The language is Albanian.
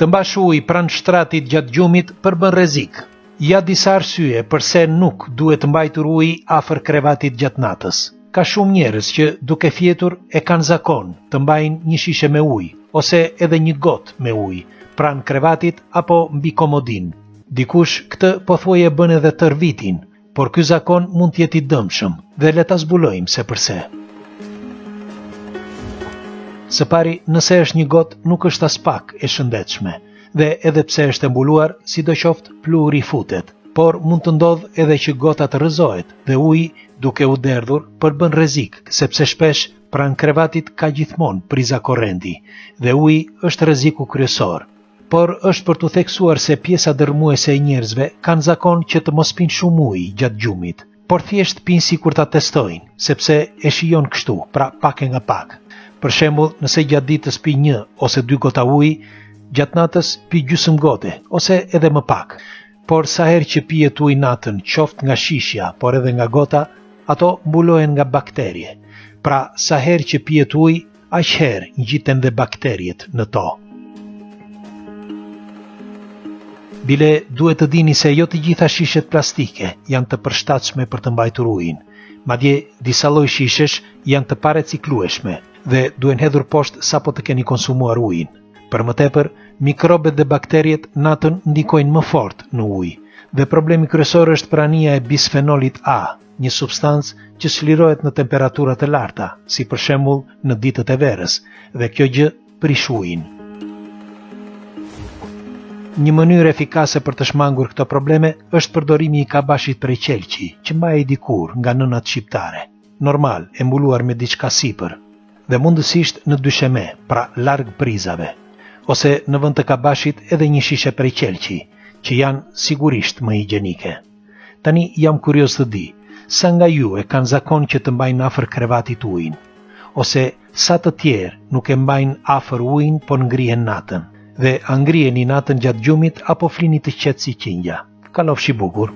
Të mbash ujë pranë shtratit gjatë gjumit përbën rrezik. Ja disa arsye pse nuk duhet të mbajtur ujë afër krevatit gjatë natës. Ka shumë njerëz që duke fjetur e kanë zakon të mbajnë një shishe me ujë ose edhe një gotë me ujë pranë krevatit apo mbi komodin. Dikush këtë pothuaje bën edhe tër vitin, por ky zakon mund të jetë i dëmshëm dhe le ta zbulojmë se përse. Së pari, nëse është një gotë nuk është as pak e shëndetshme, dhe edhe pse është e mbuluar, sidoqoftë pluhuri futet, por mund të ndodhë edhe që gota të rrëzohet dhe uji, duke u derdhur, përbën rrezik, sepse shpesh pranë krevatit ka gjithmonë priza korrenti dhe uji është rreziku kryesor. Por është për të theksuar se pjesa dërmuese e njerëzve kanë zakon që të mos pinë shumë ujë gjatë gjumit, por thjesht pinë sikur ta testojnë, sepse e shijon kështu, pra pak e nga pak. Për shembull, nëse gjatë ditës pi 1 ose 2 gota ujë, gjatë natës pi gjysmë gote ose edhe më pak. Por sa herë që pijet ujë natën, qoftë nga shishja, por edhe nga gota, ato mbulohen nga bakterie. Pra, sa herë që pijet ujë, aq herë ngjiten dhe bakteriet në to. Bile duhet të dini se jo të gjitha shishet plastike janë të përshtatshme për të mbajtur ujin. Madje disa lloj shishesh janë të pareciklueshme dhe duhen hedhur poshtë sapo të keni konsumuar ujin. Për më tepër, mikrobet dhe bakteriet natën ndikojnë më fort në ujë dhe problemi kryesor është prania e bisfenolit A, një substancë që çlirohet në temperatura të larta, si për shembull në ditët e verës, dhe kjo gjë prish ujin. Një mënyrë efikase për të shmangur këto probleme është përdorimi i kabashit prej qelqi, që mbahej dikur nga nënat shqiptare. Normal, e mbuluar me diçka sipër, dhe mundësisht në dysheme, pra larg prizave, ose në vend të kabashit edhe një shishe prej qelqi, që janë sigurisht më higjienike. Tani jam kurioz të di, sa nga ju e kanë zakon që të mbajnë afër krevatit ujin, ose sa të tjerë nuk e mbajnë afër ujin, por ngrihen natën. Dhe a ngriheni natën gjatë gjumit apo flini të qetë si qingja? Kalofshi bukur.